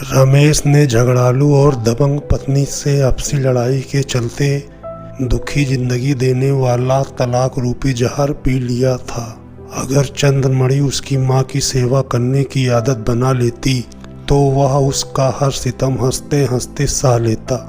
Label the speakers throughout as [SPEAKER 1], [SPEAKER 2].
[SPEAKER 1] रमेश ने झगड़ालू और दबंग पत्नी से आपसी लड़ाई के चलते दुखी जिंदगी देने वाला तलाक रूपी जहर पी लिया था। अगर चंद्रमणि उसकी माँ की सेवा करने की आदत बना लेती तो वह उसका हर सितम हंसते हंसते सह लेता,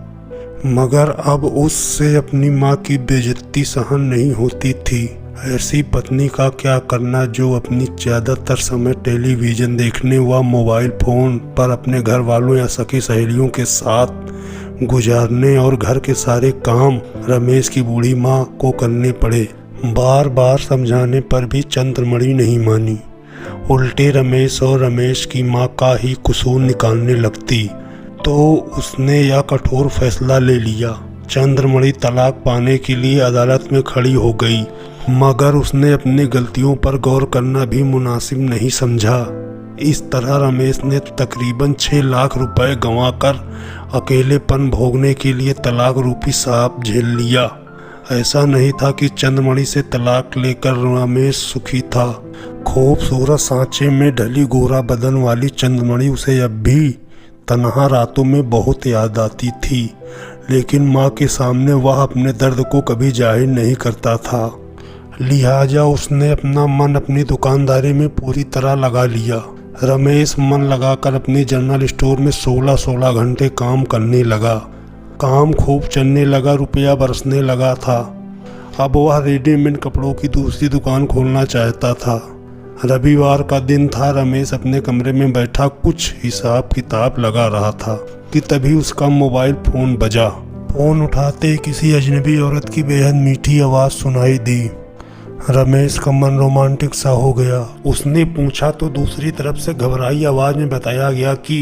[SPEAKER 1] मगर अब उससे अपनी माँ की बेइज्जती सहन नहीं होती थी। ऐसी पत्नी का क्या करना जो अपनी ज़्यादातर समय टेलीविज़न देखने व मोबाइल फ़ोन पर अपने घर वालों या सखी सहेलियों के साथ गुजारने और घर के सारे काम रमेश की बूढ़ी माँ को करने पड़े। बार बार समझाने पर भी चंद्रमणि नहीं मानी, उल्टे रमेश और रमेश की माँ का ही कसूर निकालने लगती। तो उसने यह कठोर फैसला ले लिया। चंद्रमणि तलाक पाने के लिए अदालत में खड़ी हो गई, मगर उसने अपनी गलतियों पर गौर करना भी मुनासिब नहीं समझा। इस तरह रमेश ने तकरीबन 6 लाख रुपए गंवाकर अकेलेपन भोगने के लिए तलाक रूपी सांप झेल लिया। ऐसा नहीं था कि चंद्रमणि से तलाक लेकर रमेश सुखी था। खूबसूरत सांचे में ढली गोरा बदन वाली चंद्रमणि उसे अब भी तन्हा रातों में बहुत याद आती थी, लेकिन माँ के सामने वह अपने दर्द को कभी जाहिर नहीं करता था। लिहाजा उसने अपना मन अपनी दुकानदारी में पूरी तरह लगा लिया। रमेश मन लगाकर अपनी जनरल स्टोर में 16-16 घंटे काम करने लगा। काम खूब चलने लगा, रुपया बरसने लगा था। अब वह रेडीमेड कपड़ों की दूसरी दुकान खोलना चाहता था। रविवार का दिन था। रमेश अपने कमरे में बैठा कुछ हिसाब किताब लगा रहा था कि तभी उसका मोबाइल फ़ोन बजा। फ़ोन उठाते किसी अजनबी औरत की बेहद मीठी आवाज़ सुनाई दी। रमेश का मन रोमांटिक सा हो गया। उसने पूछा तो दूसरी तरफ से घबराई आवाज़ में बताया गया कि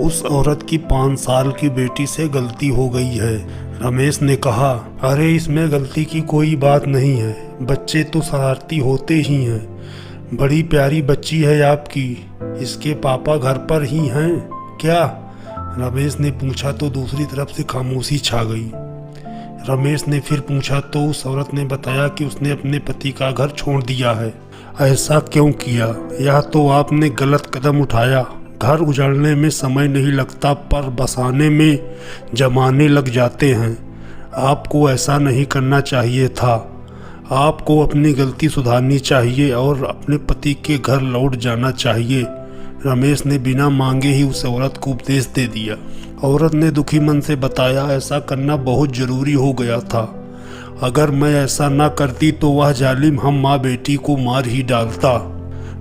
[SPEAKER 1] उस औरत की 5 साल की बेटी से गलती हो गई है। रमेश ने कहा, अरे इसमें गलती की कोई बात नहीं है, बच्चे तो शरारती होते ही हैं। बड़ी प्यारी बच्ची है आपकी, इसके पापा घर पर ही हैं क्या? रमेश ने पूछा तो दूसरी तरफ से खामोशी छा गई। रमेश ने फिर पूछा तो उस औरत ने बताया कि उसने अपने पति का घर छोड़ दिया है। ऐसा क्यों किया? या तो आपने गलत कदम उठाया। घर उजाड़ने में समय नहीं लगता, पर बसाने में जमाने लग जाते हैं। आपको ऐसा नहीं करना चाहिए था। आपको अपनी गलती सुधारनी चाहिए और अपने पति के घर लौट जाना चाहिए। रमेश ने बिना मांगे ही उस औरत को उपदेश दे दिया। औरत ने दुखी मन से बताया, ऐसा करना बहुत ज़रूरी हो गया था। अगर मैं ऐसा ना करती तो वह जालिम हम माँ बेटी को मार ही डालता।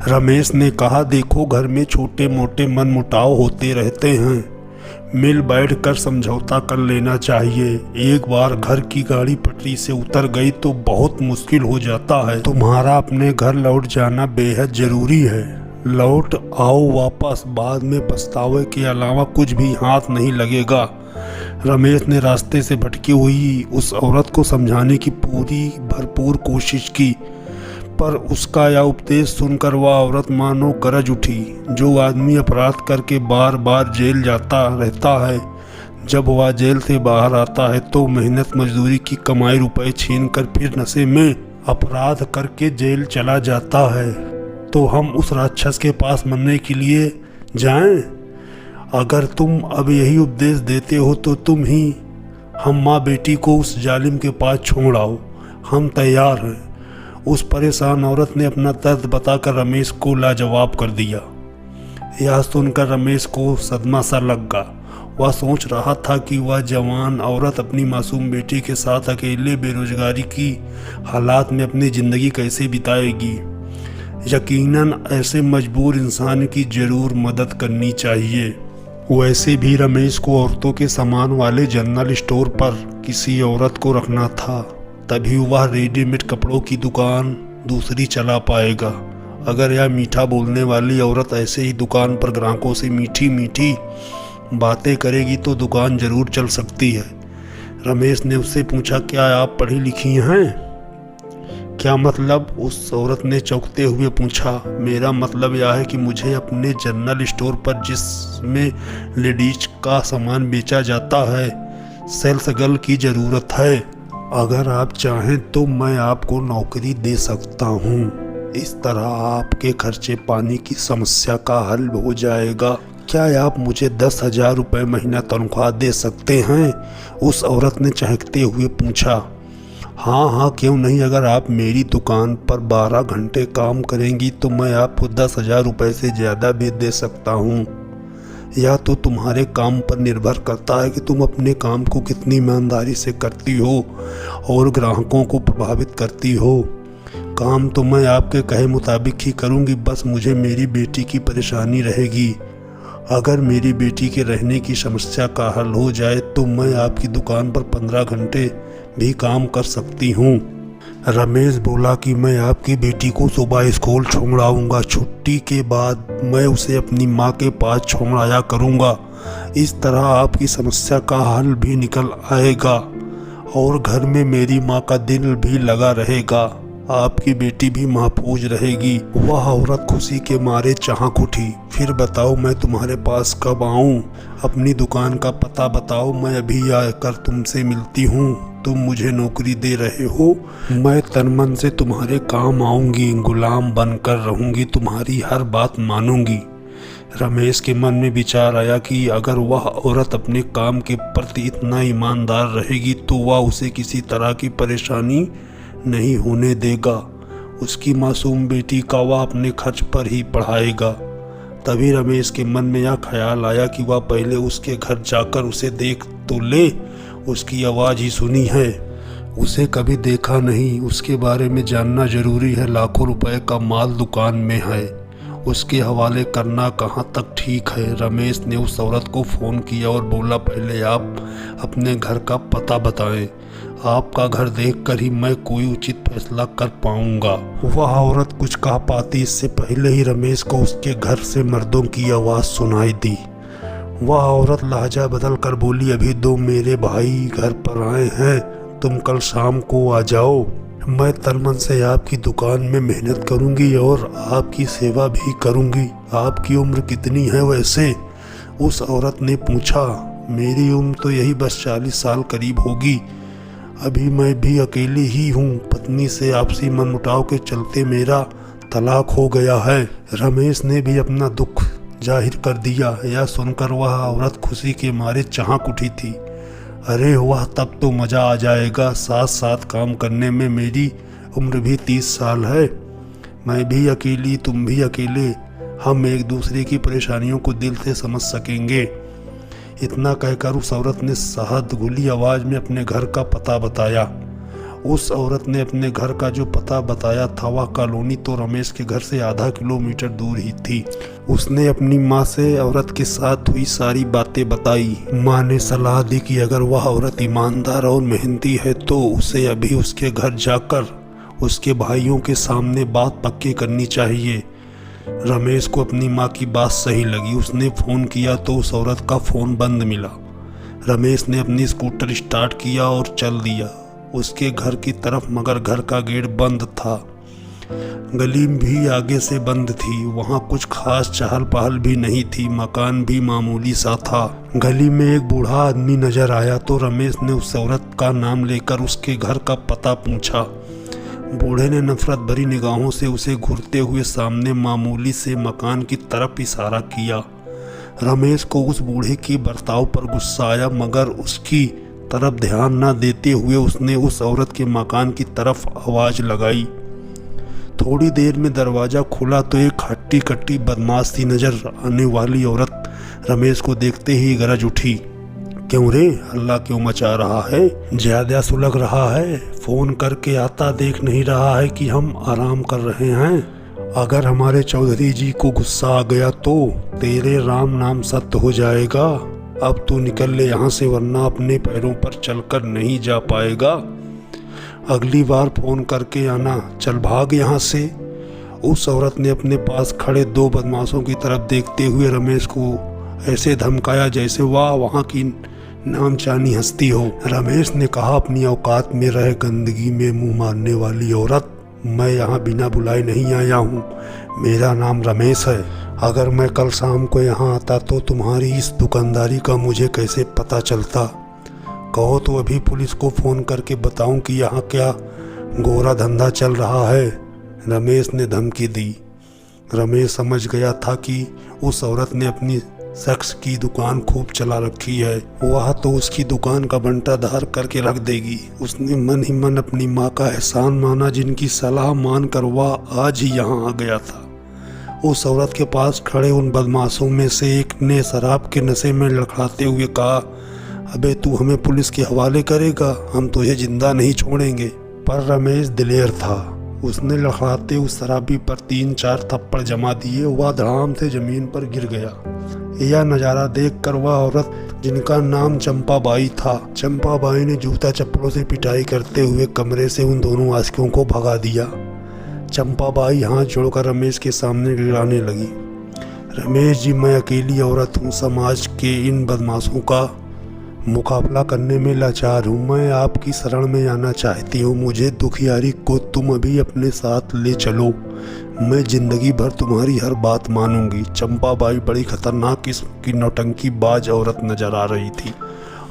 [SPEAKER 1] रमेश ने कहा, देखो घर में छोटे मोटे मनमुटाव होते रहते हैं, मिल बैठ कर समझौता कर लेना चाहिए। एक बार घर की गाड़ी पटरी से उतर गई तो बहुत मुश्किल हो जाता है। तुम्हारा अपने घर लौट जाना बेहद ज़रूरी है। लौट आओ वापस, बाद में पछतावे के अलावा कुछ भी हाथ नहीं लगेगा। रमेश ने रास्ते से भटकी हुई उस औरत को समझाने की भरपूर कोशिश की, पर उसका यह उपदेश सुनकर वह औरत मानो गरज उठी। जो आदमी अपराध करके बार बार जेल जाता रहता है, जब वह जेल से बाहर आता है तो मेहनत मजदूरी की कमाई रुपए छीन कर फिर नशे में अपराध करके जेल चला जाता है, तो हम उस राक्षस के पास मरने के लिए जाएं? अगर तुम अब यही उपदेश देते हो तो तुम ही हम माँ बेटी को उस जालिम के पास छोड़ आओ, हम तैयार हैं। उस परेशान औरत ने अपना दर्द बताकर रमेश को लाजवाब कर दिया। यह सुनकर रमेश को सदमा सा लगा। वह सोच रहा था कि वह जवान औरत अपनी मासूम बेटी के साथ अकेले बेरोजगारी की हालात में अपनी ज़िंदगी कैसे बिताएगी। यकीनन ऐसे मजबूर इंसान की ज़रूर मदद करनी चाहिए। वैसे भी रमेश को औरतों के सामान वाले जनरल स्टोर पर किसी औरत को रखना था, तभी वह रेडीमेड कपड़ों की दुकान दूसरी चला पाएगा। अगर यह मीठा बोलने वाली औरत ऐसे ही दुकान पर ग्राहकों से मीठी मीठी बातें करेगी तो दुकान ज़रूर चल सकती है। रमेश ने उससे पूछा, क्या आप पढ़ी लिखी हैं? क्या मतलब? उस औरत ने चौंकते हुए पूछा। मेरा मतलब यह है कि मुझे अपने जनरल स्टोर पर जिसमें लेडीज का सामान बेचा जाता है, सेल्स गर्ल की ज़रूरत है। अगर आप चाहें तो मैं आपको नौकरी दे सकता हूँ। इस तरह आपके खर्चे पानी की समस्या का हल हो जाएगा। क्या आप मुझे 10,000 रुपये महीना तनख्वाह दे सकते हैं? उस औरत ने चहकते हुए पूछा। हाँ हाँ, क्यों नहीं। अगर आप मेरी दुकान पर 12 घंटे काम करेंगी तो मैं आपको 10,000 रुपये से ज़्यादा भी दे सकता हूँ। या तो तुम्हारे काम पर निर्भर करता है कि तुम अपने काम को कितनी ईमानदारी से करती हो और ग्राहकों को प्रभावित करती हो। काम तो मैं आपके कहे मुताबिक ही करूँगी, बस मुझे मेरी बेटी की परेशानी रहेगी। अगर मेरी बेटी के रहने की समस्या का हल हो जाए तो मैं आपकी दुकान पर 15 घंटे भी काम कर सकती हूँ। रमेश बोला कि मैं आपकी बेटी को सुबह स्कूल छोड़ाऊंगा। छुट्टी के बाद मैं उसे अपनी माँ के पास छोड़ाया करूँगा। इस तरह आपकी समस्या का हल भी निकल आएगा और घर में मेरी माँ का दिल भी लगा रहेगा। आपकी बेटी भी महफूज रहेगी। वह औरत खुशी के मारे चहक उठी। फिर बताओ मैं तुम्हारे पास कब आऊँ? अपनी दुकान का पता बताओ, मैं अभी आकर तुमसे मिलती हूँ। तुम मुझे नौकरी दे रहे हो, मैं तन मन से तुम्हारे काम आऊँगी, गुलाम बनकर रहूँगी, तुम्हारी हर बात मानूंगी। रमेश के मन में विचार आया कि अगर वह औरत अपने काम के प्रति इतना ईमानदार रहेगी तो वह उसे किसी तरह की परेशानी नहीं होने देगा। उसकी मासूम बेटी का वह अपने खर्च पर ही पढ़ाएगा। तभी रमेश के मन में यह ख्याल आया कि वह पहले उसके घर जाकर उसे देख तो ले। उसकी आवाज़ ही सुनी है, उसे कभी देखा नहीं। उसके बारे में जानना जरूरी है। लाखों रुपए का माल दुकान में है, उसके हवाले करना कहाँ तक ठीक है। रमेश ने उस औरत को फ़ोन किया और बोला, पहले आप अपने घर का पता बताएं। आपका घर देखकर ही मैं कोई उचित फैसला कर पाऊंगा। वह औरत कुछ कह पाती इससे पहले ही रमेश को उसके घर से मर्दों की आवाज़ सुनाई दी। वह औरत लहजा बदल कर बोली, अभी दो मेरे भाई घर पर आए हैं, तुम कल शाम को आ जाओ। मैं तन मन से आपकी दुकान में मेहनत करूंगी और आपकी सेवा भी करूंगी। आपकी उम्र कितनी है वैसे? उस औरत ने पूछा। मेरी उम्र तो यही बस 40 साल करीब होगी। अभी मैं भी अकेली ही हूँ। पत्नी से आपसी मनमुटाव के चलते मेरा तलाक हो गया है। रमेश ने भी अपना दुख जाहिर कर दिया। यह सुनकर वह औरत खुशी के मारे चहक उठी थी। अरे वाह, तब तो मज़ा आ जाएगा। साथ साथ काम करने में। मेरी उम्र भी 30 साल है। मैं भी अकेली, तुम भी अकेले। हम एक दूसरे की परेशानियों को दिल से समझ सकेंगे। इतना कहकर उस औरत ने शहद घुली आवाज़ में अपने घर का पता बताया। उस औरत ने अपने घर का जो पता बताया था वह कॉलोनी तो रमेश के घर से आधा किलोमीटर दूर ही थी। उसने अपनी माँ से औरत के साथ हुई सारी बातें बताई। माँ ने सलाह दी कि अगर वह औरत ईमानदार और मेहनती है तो उसे अभी उसके घर जाकर उसके भाइयों के सामने बात पक्की करनी चाहिए। रमेश को अपनी माँ की बात सही लगी। उसने फ़ोन किया तो उस औरत का फ़ोन बंद मिला। रमेश ने अपनी स्कूटर स्टार्ट किया और चल दिया उसके घर की तरफ, मगर घर का गेट बंद था। गली भी आगे से बंद थी। वहाँ कुछ खास चहल पहल भी नहीं थी। मकान भी मामूली सा था। गली में एक बूढ़ा आदमी नजर आया तो रमेश ने उस औरत का नाम लेकर उसके घर का पता पूछा। बूढ़े ने नफरत भरी निगाहों से उसे घूरते हुए सामने मामूली से मकान की तरफ इशारा किया। रमेश को उस बूढ़े के बर्ताव पर गुस्सा आया, मगर उसकी तरफ ध्यान न देते हुए उसने उस औरत के मकान की तरफ आवाज़ लगाई। थोड़ी देर में दरवाज़ा खुला तो एक हट्टी कट्टी बदमाश सी नजर आने वाली औरत रमेश को देखते ही गरज उठी। क्यों रे, हल्ला क्यों मचा रहा है? ज्यादा सुलग रहा है? फ़ोन करके आता देख नहीं रहा है कि हम आराम कर रहे हैं? अगर हमारे चौधरी जी को गुस्सा आ गया तो तेरे राम नाम सत्य हो जाएगा। अब तू निकल ले यहाँ से, वरना अपने पैरों पर चलकर नहीं जा पाएगा। अगली बार फ़ोन करके आना, चल भाग यहाँ से। उस औरत ने अपने पास खड़े दो बदमाशों की तरफ देखते हुए रमेश को ऐसे धमकाया जैसे वह वहाँ की नामचानी हस्ती हो। रमेश ने कहा, अपनी औकात में रह गंदगी में मुंह मारने वाली औरत, मैं यहाँ बिना बुलाए नहीं आया हूँ। मेरा नाम रमेश है। अगर मैं कल शाम को यहाँ आता तो तुम्हारी इस दुकानदारी का मुझे कैसे पता चलता? कहो तो अभी पुलिस को फ़ोन करके बताऊं कि यहाँ क्या गोरा धंधा चल रहा है। रमेश ने धमकी दी। रमेश समझ गया था कि उस औरत ने अपनी शख्स की दुकान खूब चला रखी है, वह तो उसकी दुकान का बंटाधार करके रख देगी। उसने मन ही मन अपनी माँ का एहसान माना, जिनकी सलाह मानकर वह आज ही यहाँ आ गया था। उस औरत के पास खड़े उन बदमाशों में से एक ने शराब के नशे में लड़खड़ाते हुए कहा, अबे तू हमें पुलिस के हवाले करेगा, हम तुझे जिंदा नहीं छोड़ेंगे। पर रमेश दिलेर था, उसने लड़खड़ाते उस शराबी पर 3-4 थप्पड़ जमा दिए। वह धड़ाम से जमीन पर गिर गया। यह नज़ारा देखकर वह औरत, जिनका नाम चंपाबाई था, चंपाबाई ने जूता चप्पलों से पिटाई करते हुए कमरे से उन दोनों आशिकों को भगा दिया। चंपाबाई हाथ जोड़कर रमेश के सामने गिड़ाने लगी, रमेश जी, मैं अकेली औरत हूँ, समाज के इन बदमाशों का मुकाबला करने में लाचार हूँ। मैं आपकी शरण में आना चाहती हूँ। मुझे दुखियारी को तुम अभी अपने साथ ले चलो, मैं जिंदगी भर तुम्हारी हर बात मानूंगी। चंपाबाई बड़ी खतरनाक किस्म की नौटंकीबाज औरत नजर आ रही थी।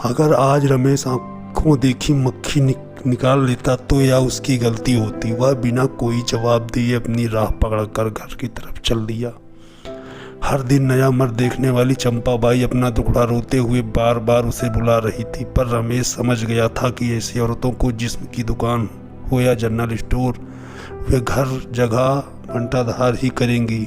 [SPEAKER 1] अगर आज रमेश आंखों देखी मक्खी निकाल लेता तो या उसकी गलती होती। वह बिना कोई जवाब दिए अपनी राह पकड़कर घर की तरफ चल दिया। हर दिन नया मर्द देखने वाली चंपाबाई अपना दुखड़ा रोते हुए बार बार उसे बुला रही थी, पर रमेश समझ गया था कि ऐसी औरतों को जिस्म की दुकान हो या जनरल स्टोर, वे घर जगह बंटाधार ही करेंगी।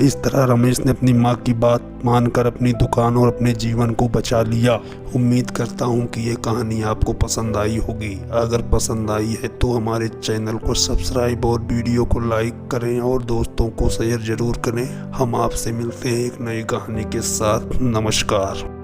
[SPEAKER 1] इस तरह रमेश ने अपनी माँ की बात मानकर अपनी दुकान और अपने जीवन को बचा लिया। उम्मीद करता हूँ कि ये कहानी आपको पसंद आई होगी। अगर पसंद आई है तो हमारे चैनल को सब्सक्राइब और वीडियो को लाइक करें और दोस्तों को शेयर जरूर करें। हम आपसे मिलते हैं एक नई कहानी के साथ। नमस्कार।